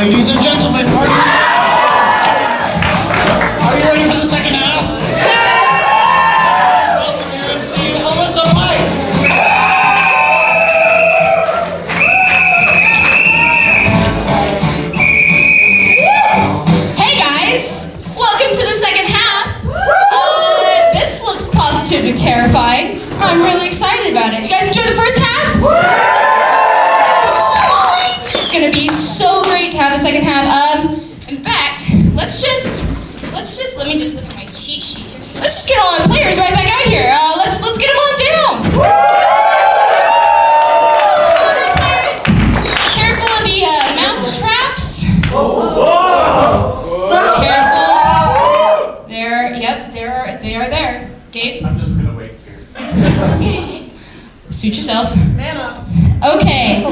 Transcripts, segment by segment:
Ladies and gentlemen, are you ready for the second half? Please welcome your MC, Alyssa. Hey guys, welcome to the second half. This looks positively terrifying. I'm really excited about it. You guys enjoyed the first half? Sweet! It's gonna be so great to have the second half. In fact, let me just look at my cheat sheet here. Let's just get all our players right back out here. Let's get them on down. Players, careful of the mousetraps. Careful. They are there. Gabe? I'm just gonna wait here. Suit yourself. Man up. Okay.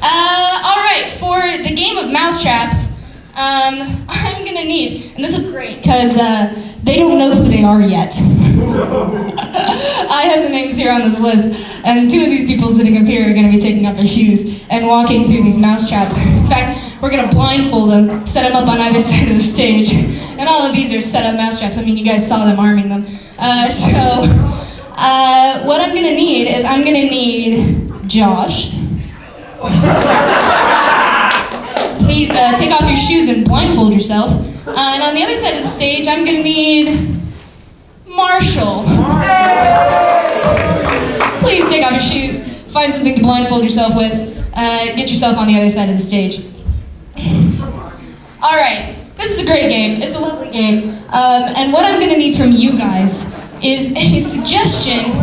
Alright, for the game of Mousetraps, I'm gonna need, and this is great because they don't know who they are yet. I have the names here on this list, and two of these people sitting up here are gonna be taking off their shoes and walking through these mousetraps. In fact, we're gonna blindfold them, set them up on either side of the stage, and all of these are set up mousetraps. I mean, you guys saw them arming them. What I'm gonna need is Josh. Please take off your shoes and blindfold yourself. And on the other side of the stage, I'm gonna need Marshall. Please take off your shoes, find something to blindfold yourself with, get yourself on the other side of the stage. All right, this is a great game. It's a lovely game. And what I'm gonna need from you guys is a suggestion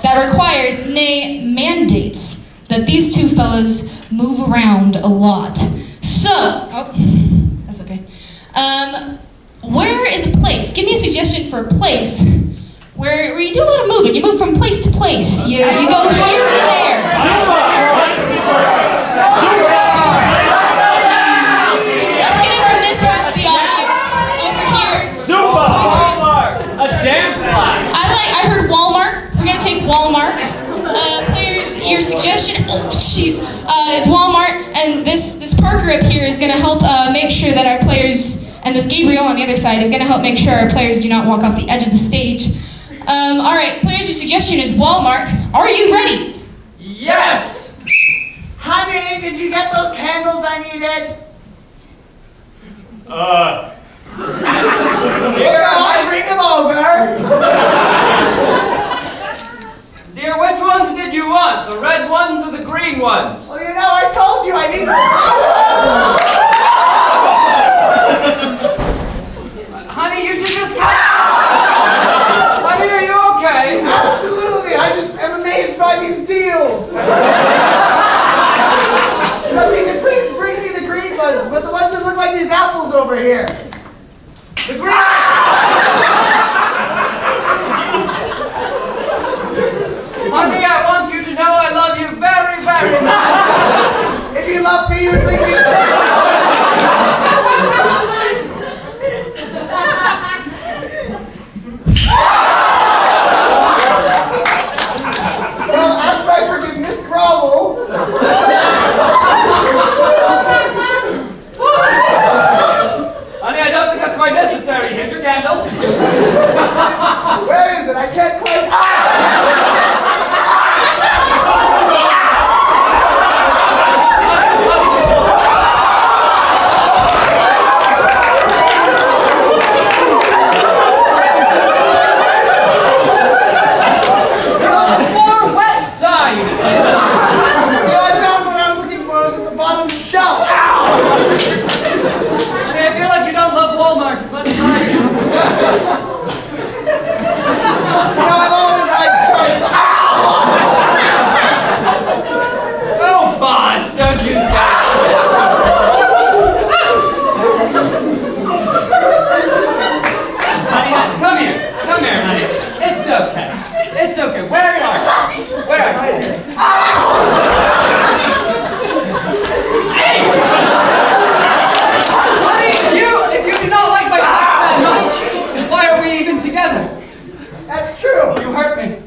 that requires, nay, mandates, that these two fellas move around a lot. So, that's okay. Where is a place? Give me a suggestion for a place where you do a lot of movement. You move from place to place. You go here and there. Let's get it from this half of the audience. Over here. A dance class. I heard Walmart. We're gonna take Walmart. Players, your suggestion, is Walmart, and this Parker up here is gonna help make sure that our players, and this Gabriel on the other side is gonna help make sure our players do not walk off the edge of the stage. All right, players, your suggestion is Walmart. Are you ready? Yes! Honey, did you get those candles I needed? Here, I'll bring them over. Dear, which ones did you want? The red ones or the green ones? Well, you know, I told you I need them. Honey, you should just come. Honey, are you okay? Absolutely, I just am amazed by these deals. Somebody could please bring me the green ones, but the ones that look like these apples over here. The green. Honey, I want you to know I love you very, very much. If you love me, you'd bring me the Well, ask my forgiveness, grovel. Honey, I don't think that's quite necessary. Here's your candle. Where is it? I can't quite. It's okay. Where are you? Where? Right here. Hey! Honey, if you do not like my touch that much, why are we even together? That's true. You hurt me.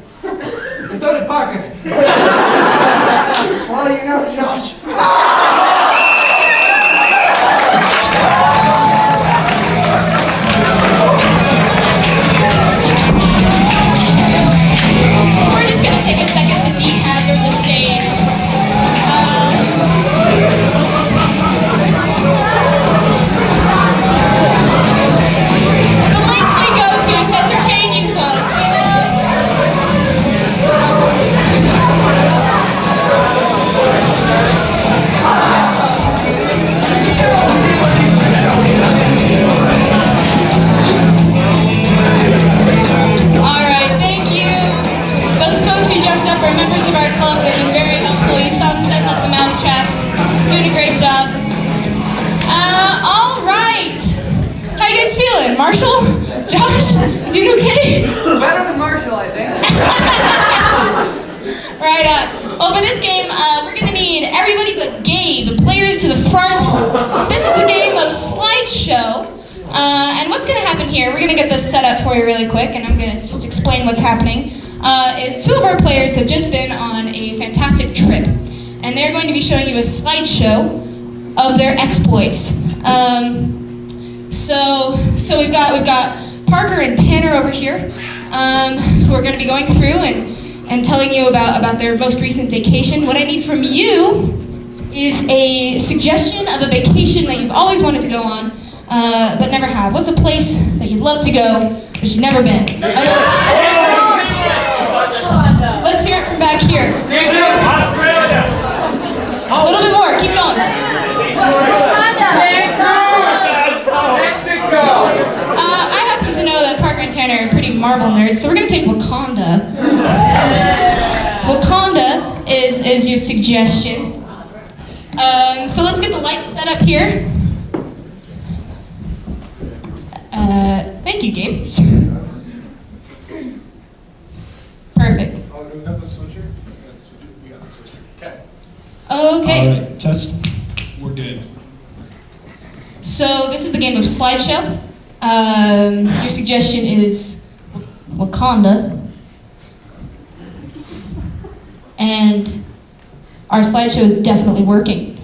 And so did Parker. Well, you know, Josh. feeling? Marshall? Josh? You doing okay? Better than Marshall, I think. Right on. Well, for this game, we're gonna need everybody but Gabe, players to the front. This is the game of Slideshow. And what's gonna happen here, we're gonna get this set up for you really quick, and I'm gonna just explain what's happening. Is two of our players have just been on a fantastic trip, and they're going to be showing you a slideshow of their exploits. So we've got Parker and Tanner over here, who are going to be going through and telling you about their most recent vacation. What I need from you is a suggestion of a vacation that you've always wanted to go on, but never have. What's a place that you'd love to go, but you've never been? Let's hear it from back here. Australia. A little bit more, keep going. Mexico. I happen to know that Parker and Tanner are pretty Marvel nerds, so we're gonna take Wakanda. Wakanda is your suggestion. So let's get the light set up here. Thank you, Gabe. Perfect. Oh, do we have the switcher? We got the switcher. Okay. Okay. All right, test. We're good. So this is the game of Slideshow. Your suggestion is Wakanda. And our slideshow is definitely working.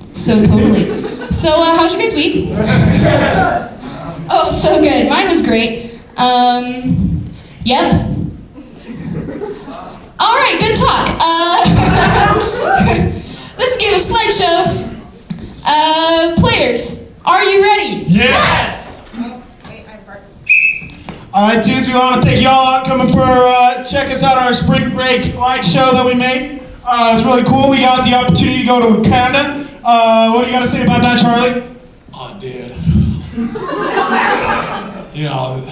So totally. So how's your guys' week? Oh, so good. Mine was great. Yep. All right, good talk. This is a game of Slideshow. Players, are you ready? Yes! Oh, wait, I burped. All right, dudes, we want to thank y'all out coming for check us out our spring break slideshow that we made. It was really cool. We got the opportunity to go to Wakanda. What do you got to say about that, Charlie? Oh, dude. You know,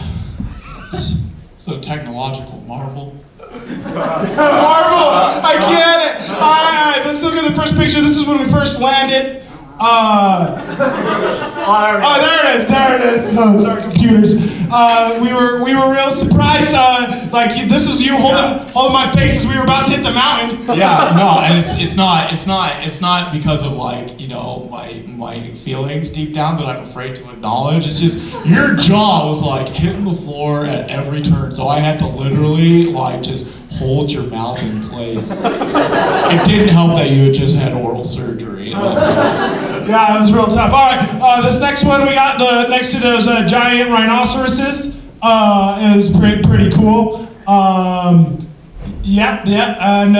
it's a technological marvel. Marvel! I get it! Alright, let's look at the first picture. This is when we first landed. Oh, there it is. Oh, sorry, computers. We were real surprised. This was you holding my face as we were about to hit the mountain. Yeah, no, and it's not because of my feelings deep down that I'm afraid to acknowledge. It's just your jaw was hitting the floor at every turn, so I had to literally just hold your mouth in place. It didn't help that you had just had oral surgery. Yeah, it was real tough. All right, this next one we got next to those giant rhinoceroses. It was pretty cool. Yeah, and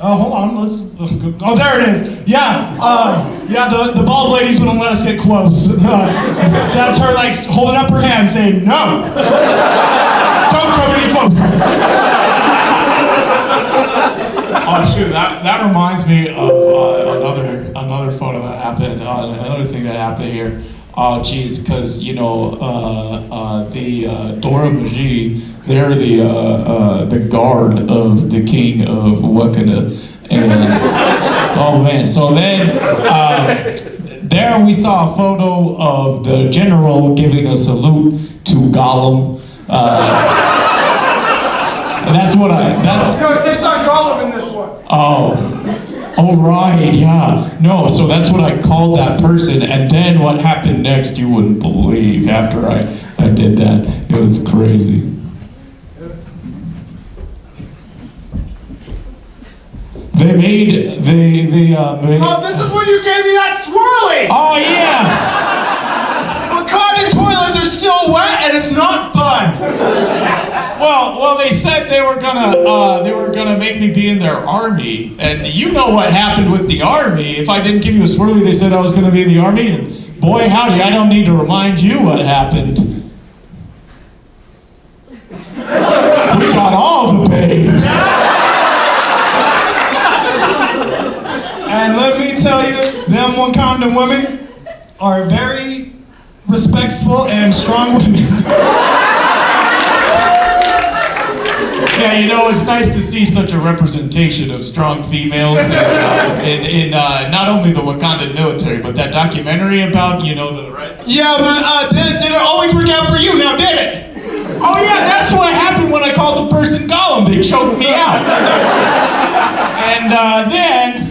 hold on, oh, there it is. Yeah, the bald ladies wouldn't let us get close. That's her holding up her hand saying, no, don't come any closer. Oh shoot, that reminds me of another photo that happened, another thing that happened here. Oh geez, because the Dora Maji, they're the guard of the king of Wakanda, and oh man, so then there we saw a photo of the general giving a salute to Gollum. That's what that's. No, it's on Gollum in this one. Oh right, yeah. No, so that's what I called that person, and then what happened next you wouldn't believe after I did that. It was crazy. They made. Oh, this is when you gave me that swirly! Oh yeah! Wakanda toilets are still wet and it's not fun. Well, they said they were gonna make me be in their army, and you know what happened with the army. If I didn't give you a swirly, they said I was gonna be in the army, and boy howdy, I don't need to remind you what happened. We got all the babes. And let me tell you, them Wakanda women are very respectful and strong women. Yeah, Yeah, you know, it's nice to see such a representation of strong females in not only the Wakandan military, but that documentary about, you know, the rise. Yeah, but did it always work out for you now, did it? Oh yeah, that's what happened when I called the person Gollum. They choked me out. And then...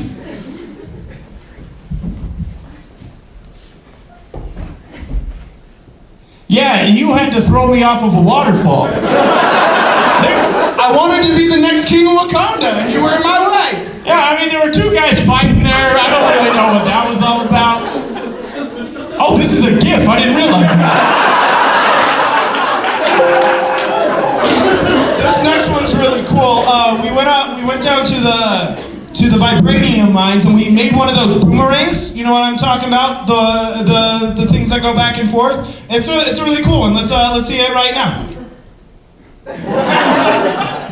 Yeah, you had to throw me off of a waterfall. I wanted to be the next king of Wakanda, and you were in my way. Yeah, I mean, there were two guys fighting there. I don't really know what that was all about. Oh, this is a GIF. I didn't realize that. This next one's really cool. We went down to the vibranium mines, and we made one of those boomerangs. You know what I'm talking about? The things that go back and forth. It's a really cool one. Let's see it right now.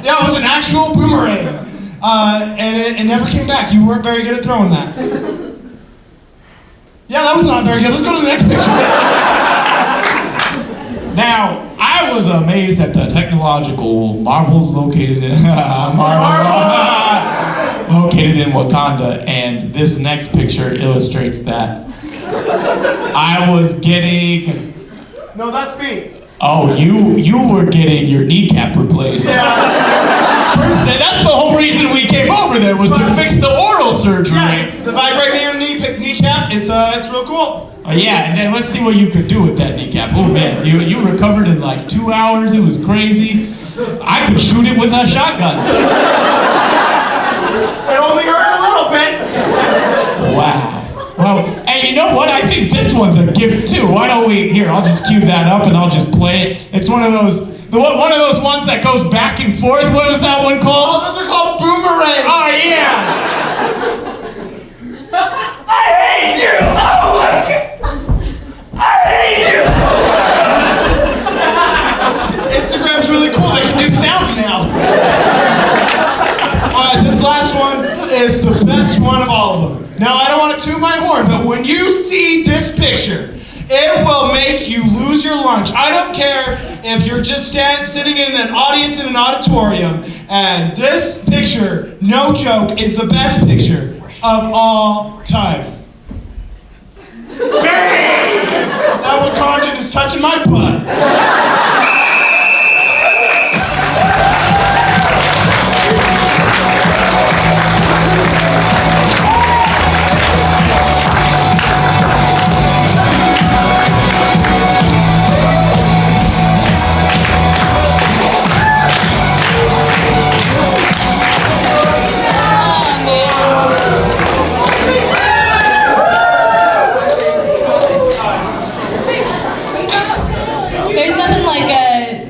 Yeah, it was an actual boomerang, and it never came back. You weren't very good at throwing that. Yeah, that one's not very good. Let's go to the next picture. Now, I was amazed at the technological marvels located in located in Wakanda, and this next picture illustrates that. I was getting... No, that's me. Oh, you were getting your kneecap replaced. Yeah. First, that's the whole reason we came over there, was to fix the oral surgery. Yeah, the vibranium kneecap, it's real cool. Yeah, and then let's see what you could do with that kneecap. Oh man, you recovered in like 2 hours. It was crazy. I could shoot it with a shotgun. It only hurt a little bit. Wow. Well, hey, you know what? I think this one's a gift too. Why don't we? Here, I'll just cue that up and I'll just play it. It's one of those ones that goes back and forth. What was that one called? Oh, those are called boomerangs. Oh yeah. I hate you! Oh my God! I hate you! Instagram's really cool. They can do sound now. This last one is the best one of all of them. Now, I don't want to toot my horn, but when you see this picture, it will make you lose your lunch. I don't care if you're just sitting in an audience in an auditorium, and this picture, no joke, is the best picture of all time. That Wakandan is touching my butt.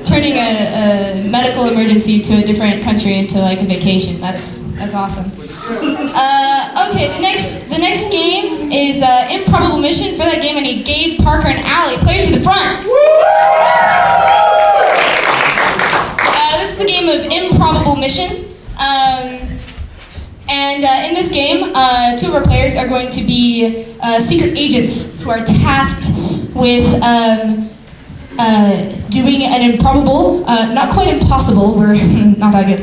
Turning a medical emergency to a different country into like a vacation. That's awesome. Okay, the next game is Improbable Mission. For that game, I need Gabe, Parker, and Allie. Players to the front. This is the game of Improbable Mission. And in this game, two of our players are going to be secret agents who are tasked with doing an improbable, not quite impossible, we're not that good,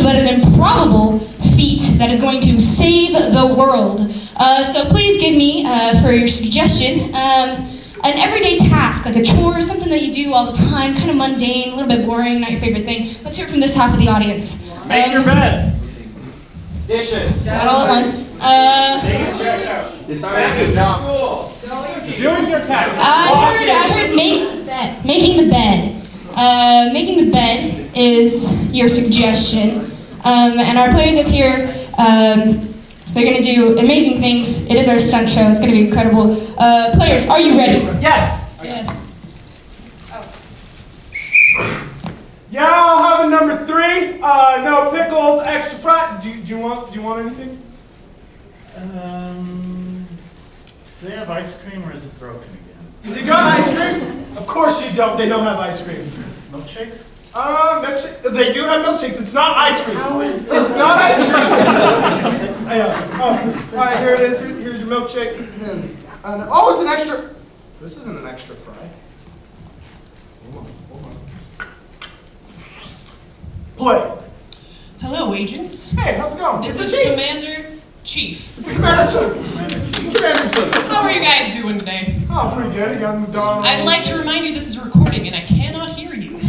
but an improbable feat that is going to save the world. So please give me, for your suggestion, an everyday task, like a chore, something that you do all the time, kind of mundane, a little bit boring, not your favorite thing. Let's hear from this half of the audience. Make your bed. Dishes. Not all at once. Doing your taxes. I heard making the bed. Making the bed is your suggestion. And our players up here, they're gonna do amazing things. It is our stunt show. It's gonna be incredible. Players, are you ready? Yes. Yes. Yeah, I'll have a number 3. No pickles, extra fry. Do you want anything? Do they have ice cream or is it broken again? You got ice cream? Of course you don't. They don't have ice cream. Milkshakes? Milkshake. They do have milkshakes. It's not ice cream. How is this? It's not ice cream. All right, here it is. Here's your milkshake. Oh, it's an extra. This isn't an extra fry. Hold on. Play. Hello, agents. Hey, how's it going? This It's is the Chief. Commander Chief. It's the Commander Chief. Commander Chief. How are you guys doing today? Oh, pretty good. You got the dog. I'd like to remind you this is a recording and I cannot hear you.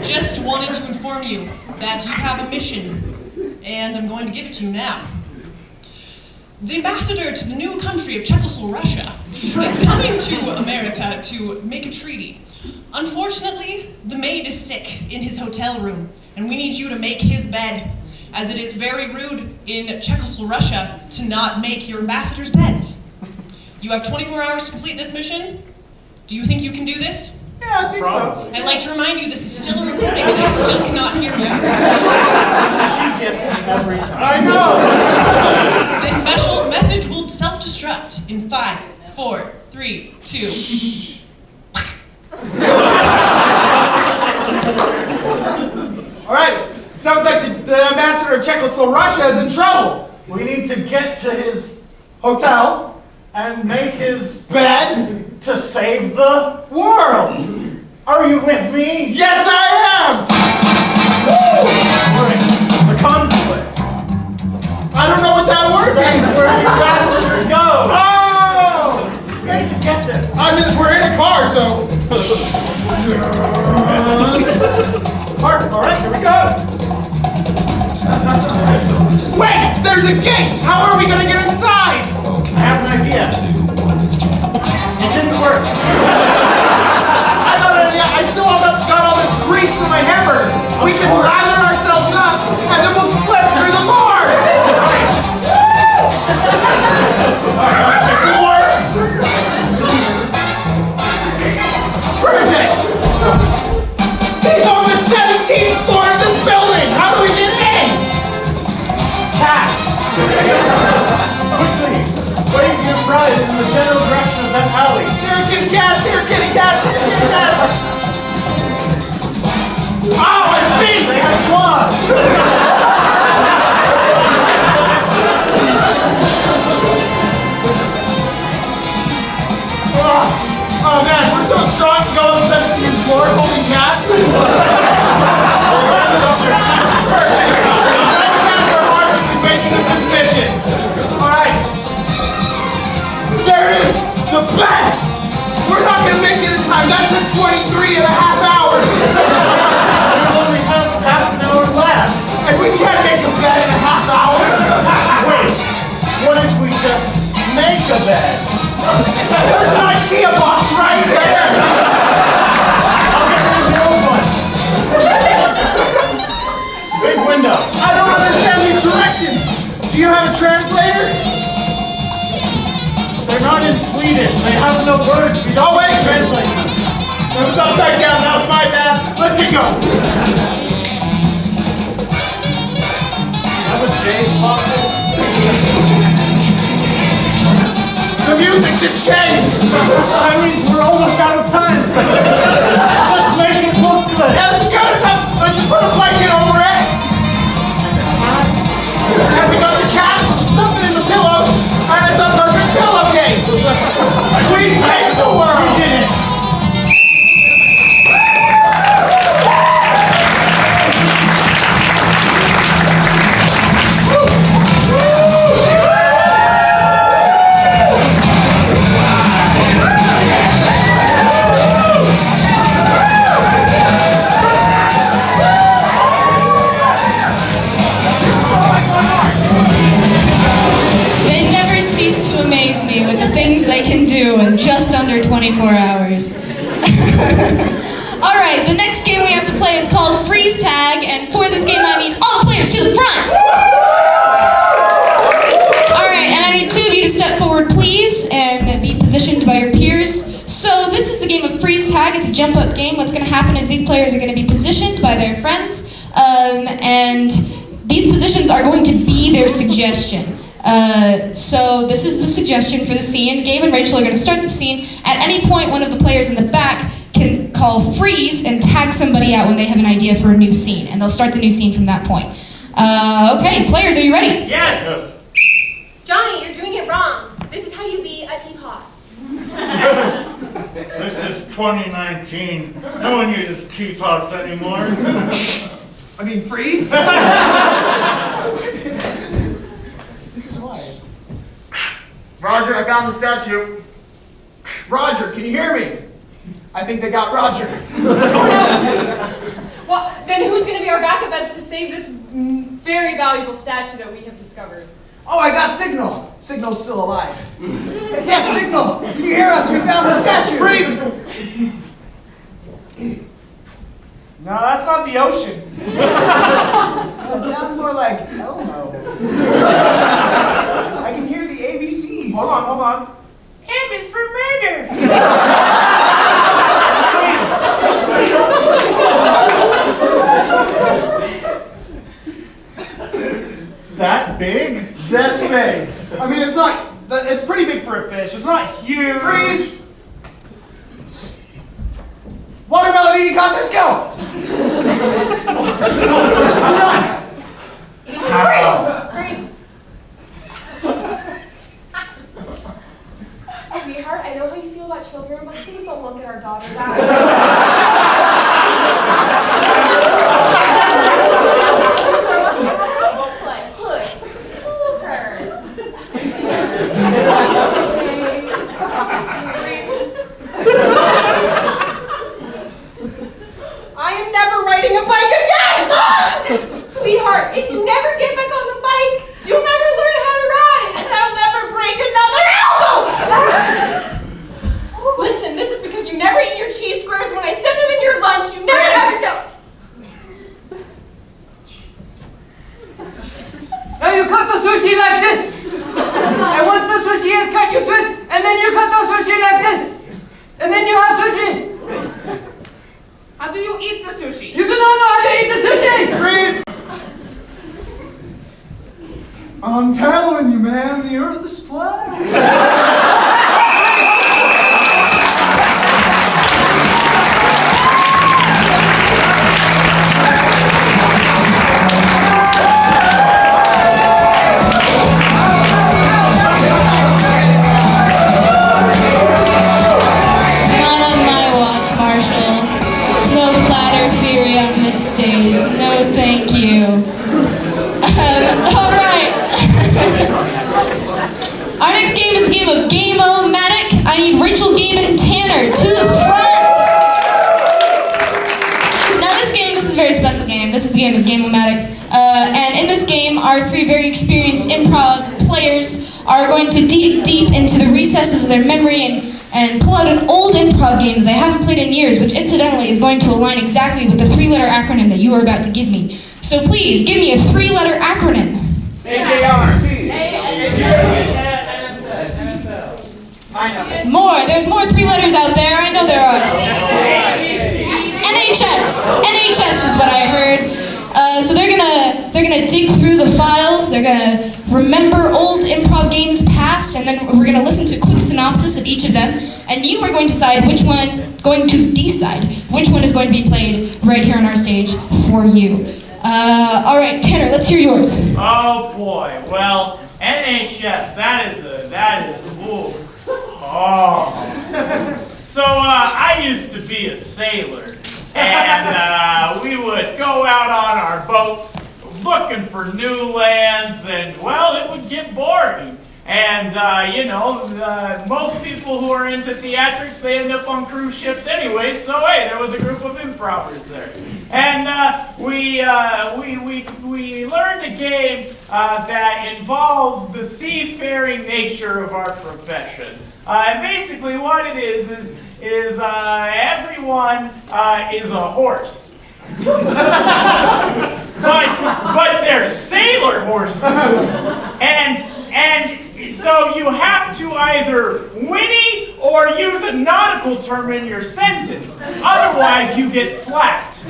Just wanted to inform you that you have a mission, and I'm going to give it to you now. The ambassador to the new country of Czechoslovakia is coming to America to make a treaty. Unfortunately, the maid is sick in his hotel room, and we need you to make his bed, as it is very rude in Czechoslovakia to not make your ambassador's beds. You have 24 hours to complete this mission. Do you think you can do this? Yeah, I think so. I'd like to remind you this is still a recording and I still cannot hear you. She gets me every time. I know. This special message will self-destruct in 5, 4, 3, 2. All right. Sounds like the ambassador of Czechoslovakia is in trouble. We need to get to his Hotel, and make his bed, to save the. world. Are you with me? Yes, I am. Right. The consulate. I don't know what that word That's means. where the ambassador goes. Oh! We need to get there. We're in a car, so. All right, here we go. Wait, there's a gate. How are we gonna get inside? I have an idea. It didn't work. I got an idea. I still got all this grease from my hamburger. We can lather ourselves up, and then we'll slip through the bars. All right, this will work. Perfect. He's on the 17th floor of this building. How do we get in? Cats. Quickly, wave your prize in the general direction of that alley. Here, kitty cats. Here, kitty cats. Here, kitty cats. Oh, I see. They have claws. Oh man, we're so strong to go on 17 floors holding cats. Perfect. The cats are hardly making it this mission. Alright. There it is! The bed! We're not gonna make it in time. That took 23 and a half hours. We only have half an hour left. And we can't make a bed in a half hour. Wait, what if we just make a bed? There's an IKEA box right there. I'll get rid of the old one. Big window. I don't understand these directions. Do you have a translator? They're not in Swedish. They have no words. We don't wait. translate them. It was upside down. That was my bad. Let's get going. Have a J socket. The music just changed. That means we're almost out of time. Just make it look good. Yeah, that's good enough. Let's just put a blanket over it. And we got the cats, stuff it in the pillows, and it's a perfect pillowcase. We saved the world. We did it. They never cease to amaze me with the things they can do in just under 24 hours. Alright, the next game we have to play is called Freeze Tag, and for this game I need all the players to the front! Alright, and I need two of you to step forward, please, and be positioned by your peers. So this is the game of Freeze Tag. It's a jump up game. What's going to happen is these players are going to be positioned by their friends, and these positions are going to be their suggestion. So this is the suggestion for the scene. Gabe and Rachel are going to start the scene. At any point, one of the players in the back can call freeze and tag somebody out when they have an idea for a new scene, and they'll start the new scene from that point. Okay, players, are you ready? Yes. Johnny, you're doing it wrong. This is how you be a teapot. This is 2019. No one uses teapots anymore. I mean, freeze? This is why. Roger, I found the statue. Roger, can you hear me? I think they got Roger. Well, then who's going to be our backup as to save this very valuable statue that we have discovered? Oh, I got Signal. Signal's still alive. Yes, Signal. Can you hear us? We found the statue. Freeze! No, that's not the ocean. That sounds more like Elmo. I can hear the ABCs. Hold on. M is for murder! That big? That's big. I mean, it's not. It's pretty big for a fish. It's not huge. Freeze! Watermelon eating contest, go! Freeze! Sweetheart, I know how you feel about children, but please don't look at our daughter that way. Look. Look her. I am never riding a bike again! Sweetheart, if you never get back on the bike, you'll never learn how to ride. And I'll never break another elbow! Listen, this is because you never eat your cheese squares when I send them in your lunch. You never ever go. Now you cut the sushi like this. And once the sushi is cut, you twist, and then you cut the sushi like this. And then you have sushi. How do you eat the sushi? You do not know how to eat the sushi. Freeze! I'm telling you, man, the earth is flat. Not on my watch, Marshall. No flat earth theory on this stage. No, thank you. All right. Our next game is the game of Game-O-Matic. I need Rachel, Gabe, and Tanner to the front. Now this is a very special game. This is the game of Game-O-Matic. And in this game, our three very experienced improv players are going to dig deep into the recesses of their memory and pull out an old improv game that they haven't played in years, which incidentally is going to align exactly with the three-letter acronym that you are about to give me. So please, give me a three-letter acronym. More. There's more three letters out there. I know there are. NHS. NHS is what I heard. So they're gonna dig through the files. They're gonna remember old improv games past, and then we're gonna listen to a quick synopsis of each of them. And you are going to decide which one is going to be played right here on our stage for you. All right, Tanner, let's hear yours. Oh boy, well, NHS, that is, ooh. Oh. So, I used to be a sailor, and we would go out on our boats looking for new lands, and, well, it would get boring. And, most people who are into theatrics, they end up on cruise ships anyway, so hey, there was a group of improvers there. And we learned a game that involves the seafaring nature of our profession. And basically what it is everyone is a horse. but they're sailor horses. And so you have to either whinny or use a nautical term in your sentence. Otherwise, you get slapped.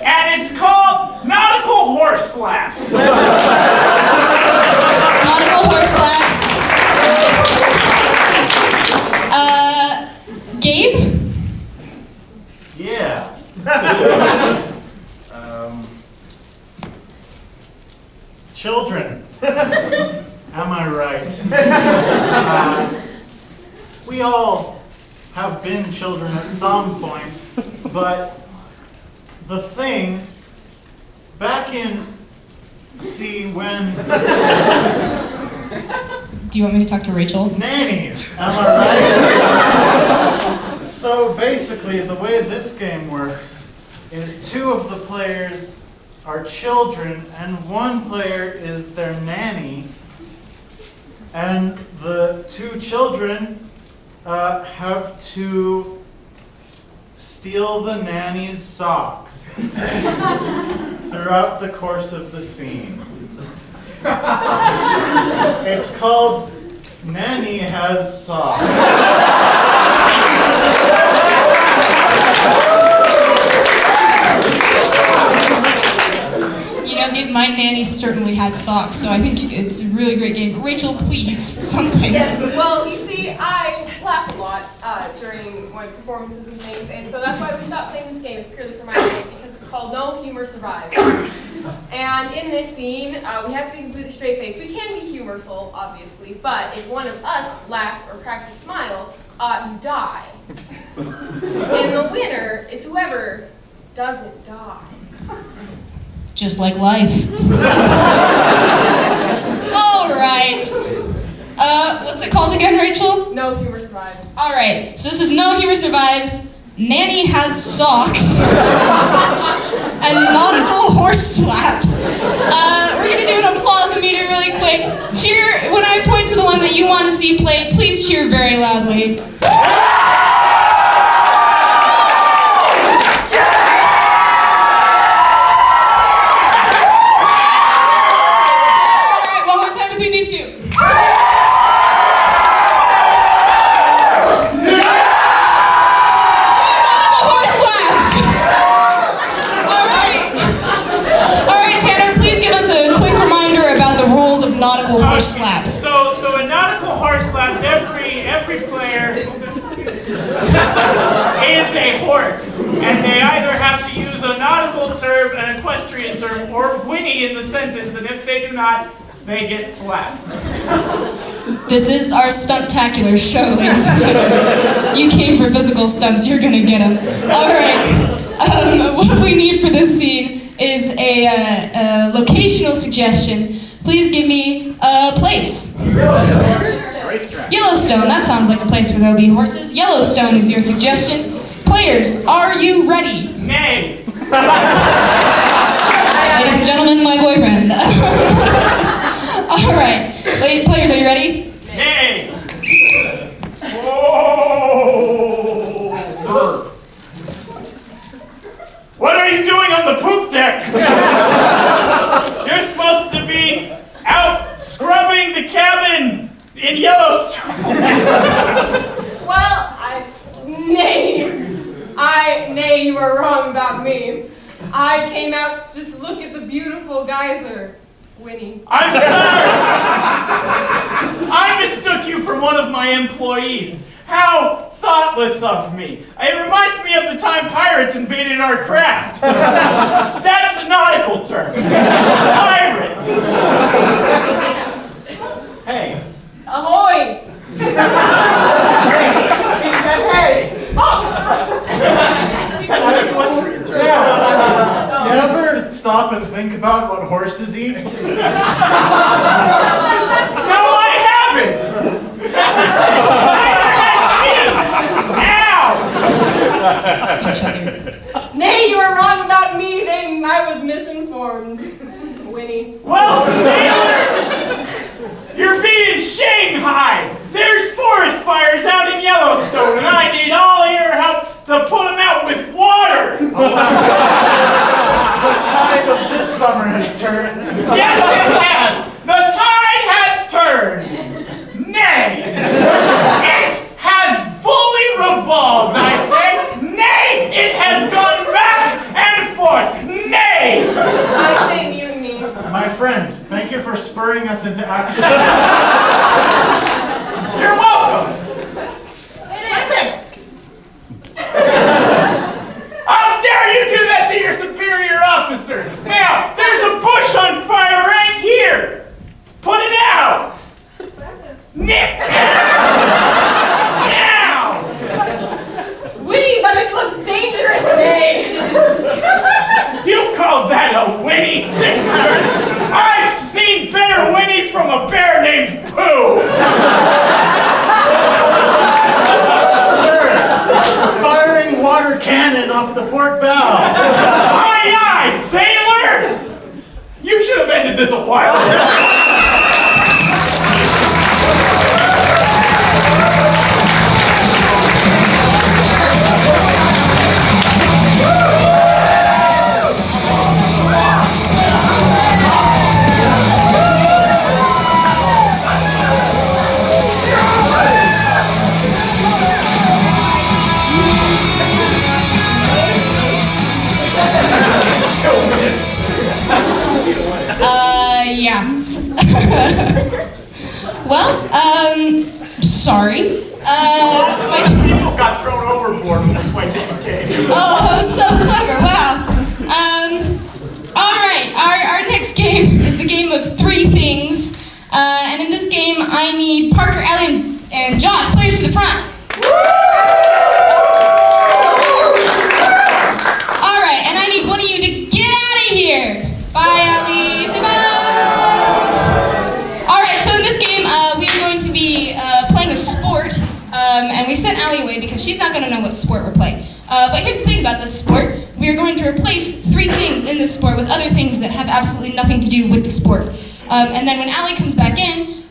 And it's called nautical horse slaps. Nautical horse slaps. Gabe? Yeah. Children. Am I right? We all have been children at some point, but the thing back in, see, when... Do you want me to talk to Rachel? Nannies, am I right? So basically, the way this game works is 2 of the players are children and 1 player is their nanny. And the 2 children have to steal the nanny's socks throughout the course of the scene. It's called Nanny Has Socks. You know, my nanny certainly had socks, so I think it's a really great game. Rachel, please, something. Yes, well, you see, I laugh a lot during my performances and things, and so that's why we stopped playing this game. It's purely for my sake, because it's called No Humor Survives. And in this scene, we have to be completely straight-faced. We can be humorful, obviously, but if one of us laughs or cracks a smile, you die. And the winner is whoever doesn't die. Just like life. All right. What's it called again, Rachel? No Humor Survives. All right. So this is No Humor Survives. Nanny Has Socks. And nautical horse slaps. We're gonna do an applause meter really quick. Cheer when I point to the one that you want to see played. Please cheer very loudly. Horse slaps. So in nautical horse slaps, every player is a horse, and they either have to use a nautical term, an equestrian term, or whinny in the sentence, and if they do not, they get slapped. This is our Stunt-Tacular show, ladies and gentlemen. You came for physical stunts, you're gonna get them. All right. What we need for this scene is a locational suggestion. Please give me a place. Yellowstone, that sounds like a place where there'll be horses. Yellowstone is your suggestion. Players, are you ready? Nay. Ladies and gentlemen, my boyfriend. All right. Players, are you ready? Nay. Whoa. What are you doing on the poop deck? You're supposed to be out scrubbing the cabin in Yellowstone. Well, nay, you are wrong about me. I came out to just look at the beautiful geyser, Winnie. I'm sorry. I mistook you for one of my employees. How thoughtless of me. It reminds me of the time pirates invaded our craft. That's a nautical term. Pirates. Hey. Ahoy! Hey! You ever stop and think about what horses eat? No, I haven't. Nay, you are wrong about me. I was misinformed, Winnie. Well, sailors, you're being shanghaied. There's forest fires out in Yellowstone, and I need all your help to put them out with water. The tide of this summer has turned. Yes, it has. The tide has turned. Nay, it has fully revolved, I say. Nay, it has gone back and forth. Nay. I say mutiny. My friend, thank you for spurring us into action. You're welcome. How dare you do that to your superior officer? Now, there's a bush on fire right here. Put it out. Nick. Now. Winnie, but it looks dangerous, Nay. off the port bow. Aye, aye, sailor! You should have ended this a while ago. Yeah. Well, sorry. People got thrown overboard when we played this game. Oh, so clever, wow. Alright, our next game is the game of three things. And in this game, I need Parker, Ellie, and Josh, players to the front. Alright, and I need one of you to get out of here. Bye, Ellie. Say bye. Alright, so in this game, we are going to be playing a sport. And we sent Allie away because she's not going to know what sport we're playing. But here's the thing about this sport. We are going to replace three things in this sport with other things that have absolutely nothing to do with the sport. And then when Allie comes back in,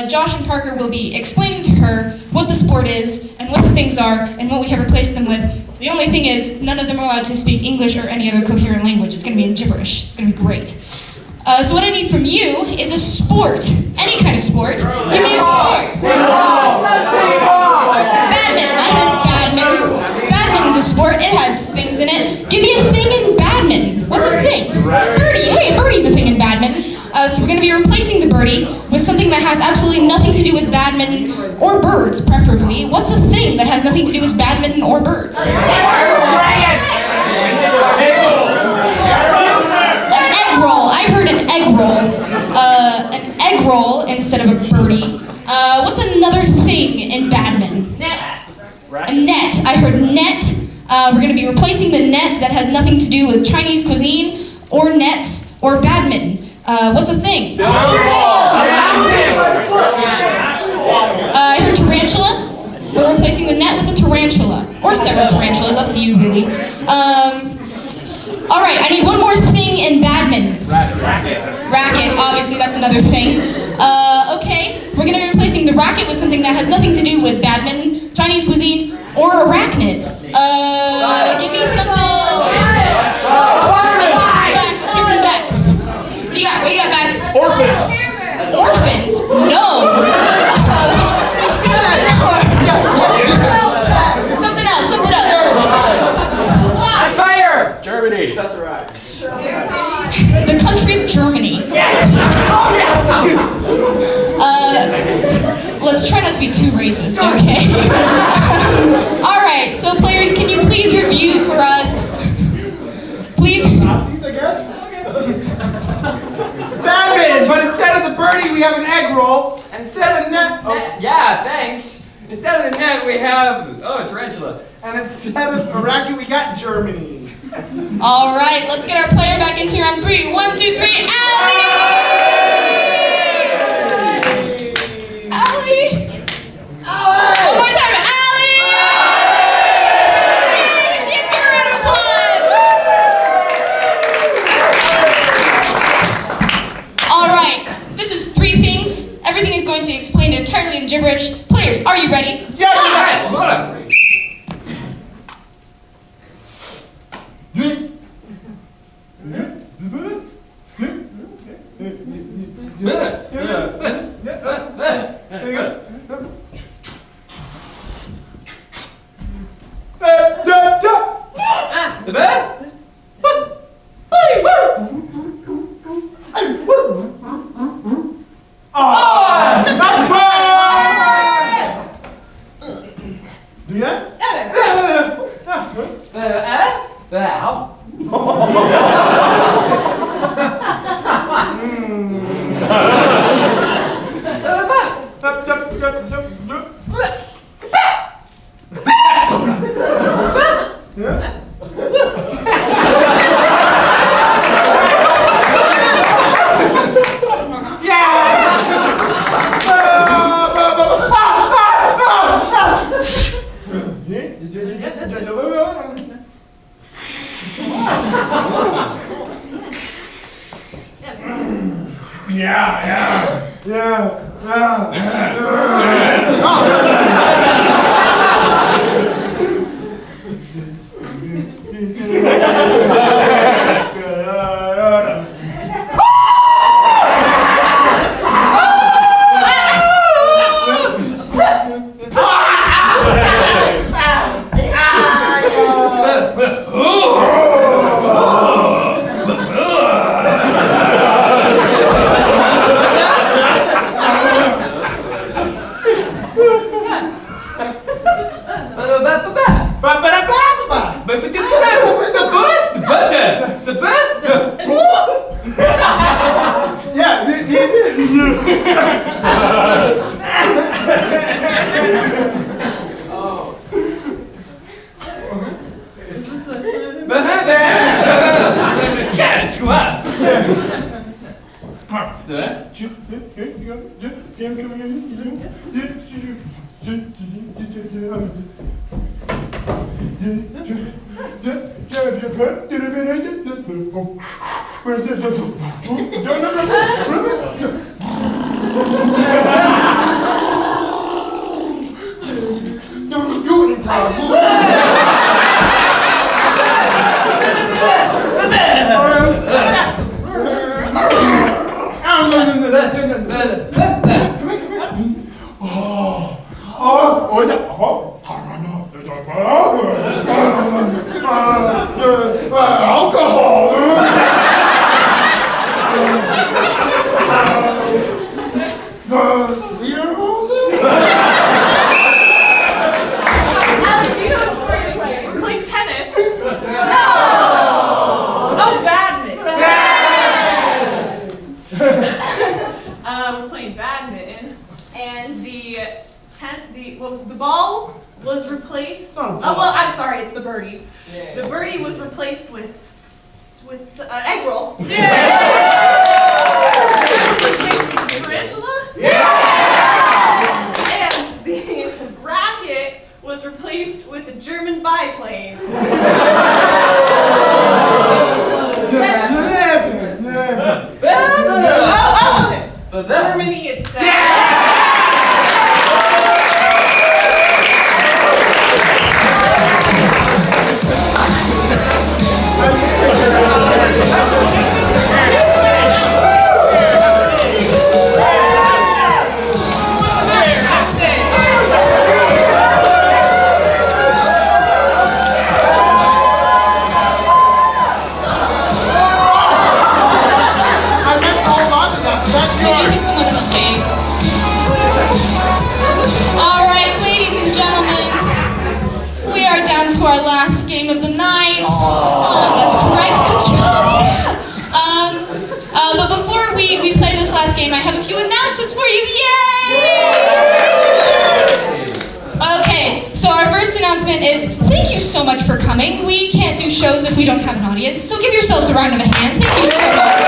Josh and Parker will be explaining to her what the sport is and what the things are and what we have replaced them with. The only thing is, none of them are allowed to speak English or any other coherent language. It's going to be in gibberish. It's going to be great. So what I need from you is a sport. Any kind of sport. Give me a sport. Badminton. I heard badminton. Badminton's a sport. It has things in it. Give me a thing in badminton. What's a thing? Birdie. Hey, birdie's a thing in badminton. So we're going to be replacing the birdie with something that has absolutely nothing to do with badminton or birds, preferably. What's a thing that has nothing to do with badminton or birds? An egg roll. I heard an egg roll. An egg roll instead of a birdie. What's another thing in badminton? Net. A net. I heard net. We're going to be replacing the net that has nothing to do with Chinese cuisine or nets or badminton. What's a thing? I heard tarantula. We're replacing the net with a tarantula. Or several tarantulas, up to you, really. Alright, I need one more thing in badminton. Racket, obviously that's another thing. Okay, we're going to be replacing the racket with something that has nothing to do with badminton, Chinese cuisine, or arachnids. Give me something. Let's hear from the back. What do you got? What do you got back? Orphans. Orphans? No. Something else. Something else. Fire! Germany. That's right. The country of Germany. Let's try not to be too racist, okay? Alright, so players, can you please review for us? Please. Nazis, I guess? Badminton, but instead of the birdie, we have an egg roll. And instead of net, Yeah, thanks. Instead of the net, we have, tarantula. and instead of a racket, we got Germany. Alright, let's get our player back in here on 3. 1, 2, 3, Allie! Allie! One more time, Allie! Yay, here she is, give her a round of applause! Alright, this is 3 things. Everything is going to be explained entirely in gibberish. Players, are you ready? Yes, what? The bed? Do you? The ball was replaced. Oh, well, I'm sorry, it's the birdie. Yeah. The birdie was replaced with egg roll. Yeah. Tarantula. Yeah. And the racket was replaced with a German biplane. Germany itself. Yeah. To our last game of the night. That's correct. Good job. Yeah. But before we play this last game, I have a few announcements for you. Yay! Okay. So our first announcement is thank you so much for coming. We can't do shows if we don't have an audience, so give yourselves a round of a hand. Thank you so much.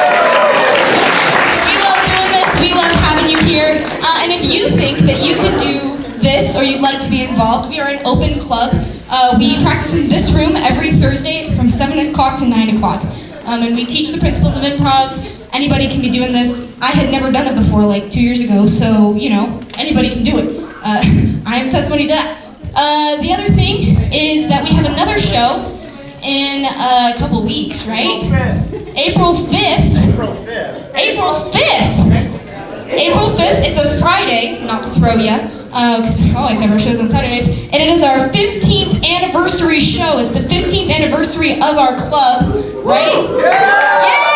We love doing this. We love having you here. And if you think that you could do this or you'd like to be involved, we are an open club. We practice in this room every Thursday from 7 o'clock to 9 o'clock. And we teach the principles of improv. Anybody can be doing this. I had never done it before, like 2 years ago, so, you know, anybody can do it. I am testimony to that. The other thing is that we have another show in a couple weeks, right? April 5th. April 5th! April 5th, it's a Friday, not to throw ya, because we always have our shows on Saturdays, and it is our 15th anniversary show. It's the 15th anniversary of our club, right? Yay!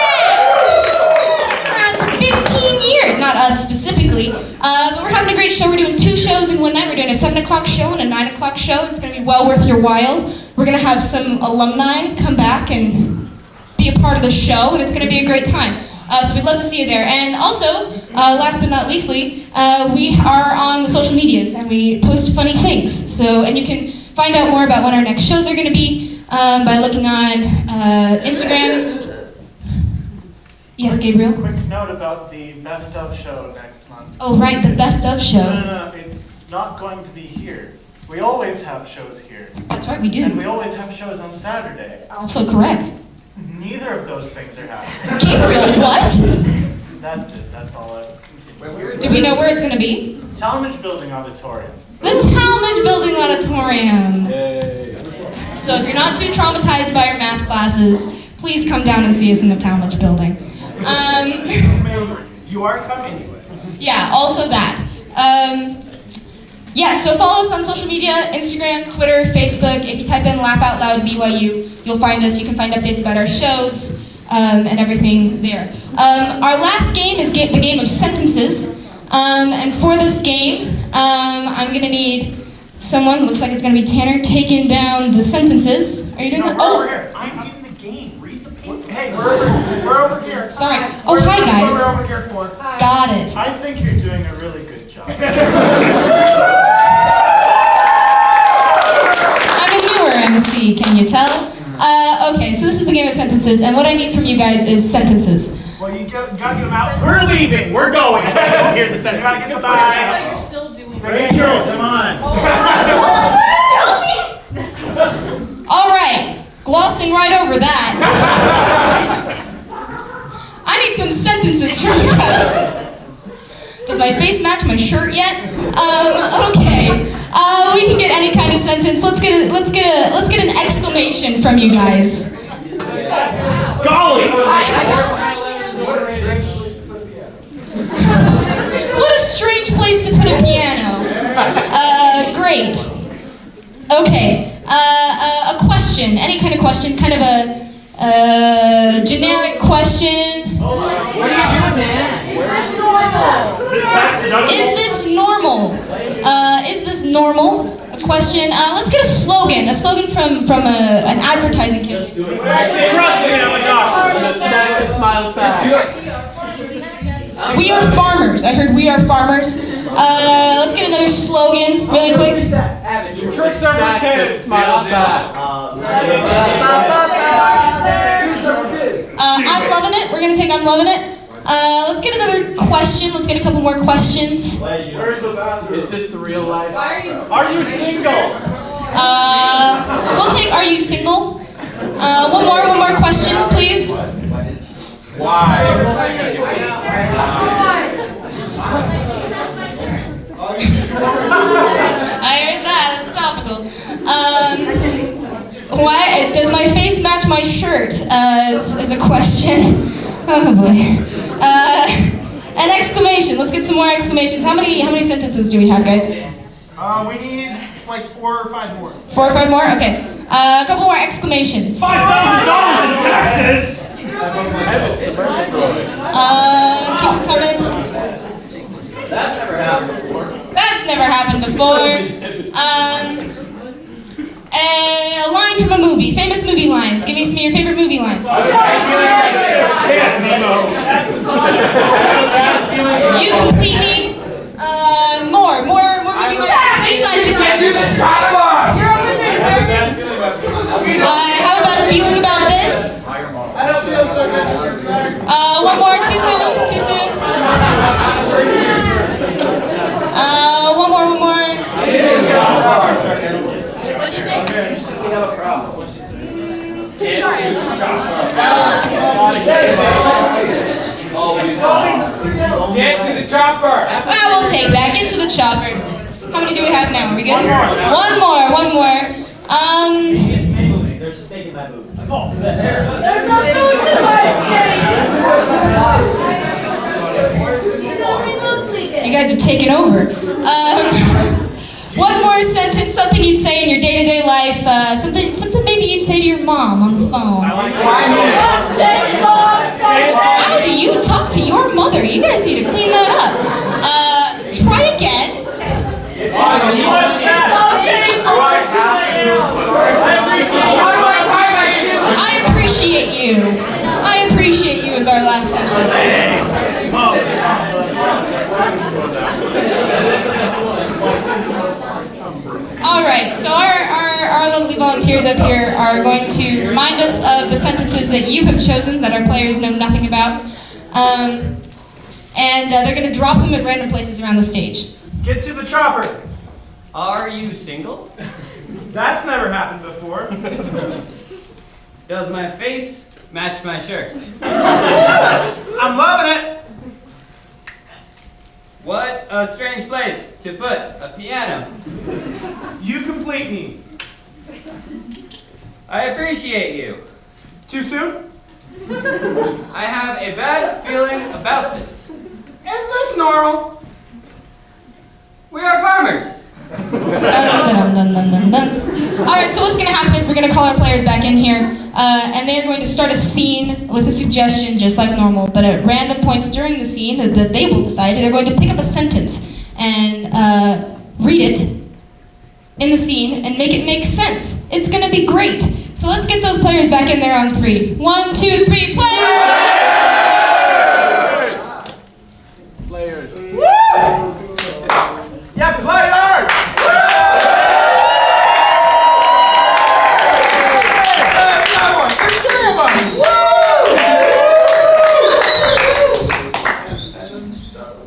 Around for 15 years, not us specifically, but we're having a great show. We're doing 2 shows in one night. We're doing a 7 o'clock show and a 9 o'clock show. It's going to be well worth your while. We're going to have some alumni come back and be a part of the show, and it's going to be a great time. So we'd love to see you there. And also, last but not leastly, we are on the social medias and we post funny things. So, and you can find out more about when our next shows are going to be by looking on Instagram. Yes, Gabriel? Quick note about the Best of show next month. Oh, right, the Best of show. No, it's not going to be here. We always have shows here. That's right, we do. And we always have shows on Saturday. Also correct. Neither of those things are happening. Gabriel, what? That's it. That's all. Do we know where it's going to be? Talmadge Building Auditorium. The Talmadge Building Auditorium. So if you're not too traumatized by your math classes, please come down and see us in the Talmadge Building. You are coming anyway. Yeah, also that. Yeah, so follow us on social media, Instagram, Twitter, Facebook. If you type in Laugh Out Loud BYU, you'll find us. You can find updates about our shows and everything there. Our last game is the game of sentences. And for this game, I'm going to need someone, looks like it's going to be Tanner, taking down the sentences. Are you doing that? Oh, I'm in the game. Read the paper. Hey, we're over here. Sorry. Oh, hi, guys. We're over here for. Got it. I think you're doing a really good job. I'm a newer MC, can you tell? Okay, so this is the game of sentences, and what I need from you guys is sentences. Well, you gotta get them out. We're leaving. We're going. So I don't hear the sentences. Goodbye. You're still doing Rachel, come on. All right, glossing right over that. I need some sentences from you guys. Does my face match my shirt yet? Okay. We can get any kind of sentence. Let's get an exclamation from you guys. Golly! What a strange place to put a piano. Great. Okay. A question. Any kind of question. Kind of a generic question. What are you doing, man? Is this normal? Is this normal? A question. Let's get a slogan. A slogan from an advertising campaign. Trust me, I'm a doctor. Smiles back. We are farmers. I heard we are farmers. Let's get another slogan really quick. Tricks are for kids. Smiles back. I'm loving it. We're gonna take I'm loving it. Let's get another question. Let's get a couple more questions. Where's the bathroom? Is this the real life? Are you single? We'll take Are you single? One more question, please. Why? I heard that. It's topical. Why does my face match my shirt? Is a question. Oh boy. An exclamation. Let's get some more exclamations. How many sentences do we have, guys? We need like 4 or 5 more. 4 or 5 more? Okay. A couple more exclamations. $5,000 in taxes. Keep them coming. That's never happened before. A line from a movie. Famous movie lines. Give me some of your favorite movie lines. You complete me. More movie lines. This side of the campus. How about feeling about this? I don't feel so good. One more. Too soon. One more. What'd you say? We have a problem. What's she saying? Sorry. Get to the chopper. We'll take that. Get to the chopper. How many do we have now? Are we good? One more. There's a steak in my boot. There's no food in my steak! He's only mostly dead. You guys are taking over. One more sentence, something you'd say in your day-to-day life, something maybe you'd say to your mom on the phone. How do you talk to your mother? You guys need to clean that up. Try again. I appreciate you as our last sentence. All right, so our lovely volunteers up here are going to remind us of the sentences that you have chosen that our players know nothing about. And they're going to drop them at random places around the stage. Get to the chopper. Are you single? That's never happened before. Does my face match my shirt? I'm loving it. What a strange place to put a piano. You complete me. I appreciate you. Too soon? I have a bad feeling about this. Is this normal? We are farmers. Dun, dun, dun, dun, dun. All right, so what's going to happen is we're going to call our players back in here, and they are going to start a scene with a suggestion just like normal, but at random points during the scene that they will decide, they're going to pick up a sentence and read it in the scene and make it make sense. It's going to be great. So let's get those players back in there on 3. 1, 2, 3, Players. Woo! Yeah, players!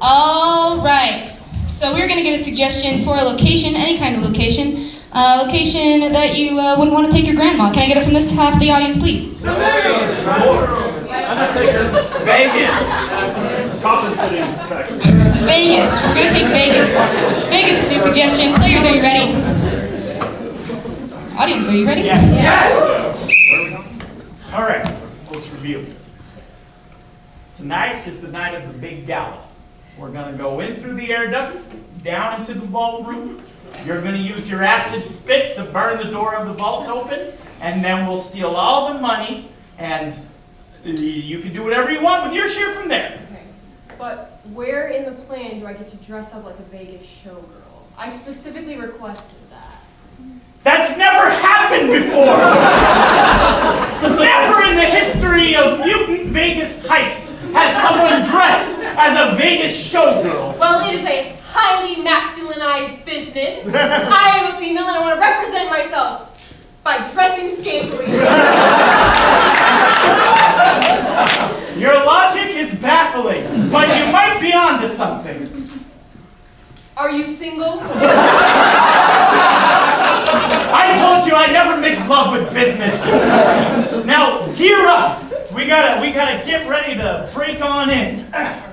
All right. So we're going to get a suggestion for a location, any kind of location. Location that you wouldn't want to take your grandma. Can I get it from this half of the audience, please? Vegas. Vegas. We're going to take Vegas. Vegas is your suggestion. Players, are you ready? Audience, are you ready? Yes. All right, let's review. Tonight is the night of the big gala. We're gonna go in through the air ducts, down into the vault room. You're gonna use your acid spit to burn the door of the vault open, and then we'll steal all the money, and you can do whatever you want with your share from there. Okay. But where in the plan do I get to dress up like a Vegas showgirl? I specifically requested that. That's never happened before! Never in the history of mutant Vegas heists has someone dressed as a Vegas showgirl. Well, it is a highly masculinized business. I am a female and I want to represent myself by dressing scantily. Your logic is baffling, but you might be onto something. Are you single? I told you I never mix love with business. Now, gear up. We gotta get ready to break on in. Okay.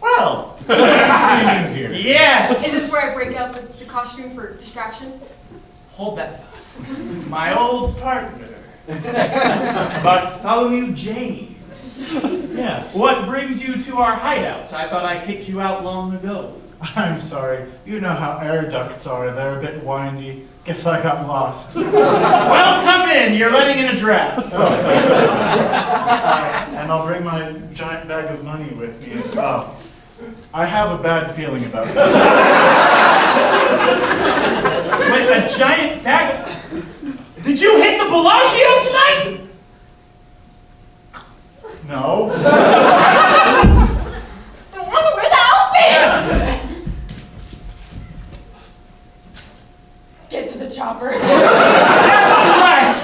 Well, good to see you here. Yes. Is this where I break out the costume for distraction? Hold that thought. My old partner, Bartholomew James. Yes. What brings you to our hideouts? I thought I kicked you out long ago. I'm sorry. You know how air ducts are. They're a bit windy. Guess I got lost. Well, come in. You're letting in a draft. And I'll bring my giant bag of money with me as well. I have a bad feeling about it. With a giant bag of... Did you hit the Bellagio tonight? No. I want to wear the outfit! Get to the chopper. That's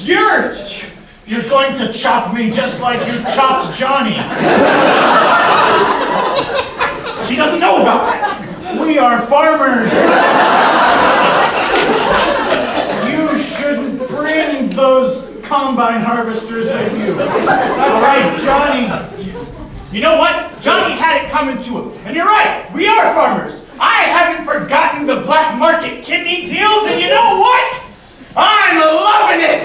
right. You're going to chop me just like you chopped Johnny. She doesn't know about that. We are farmers. You shouldn't bring those combine harvesters with you. That's right, Johnny. You know what? Johnny had it coming to him. And you're right, we are farmers. I haven't forgotten the black market kidney deals, and you know what? I'm loving it!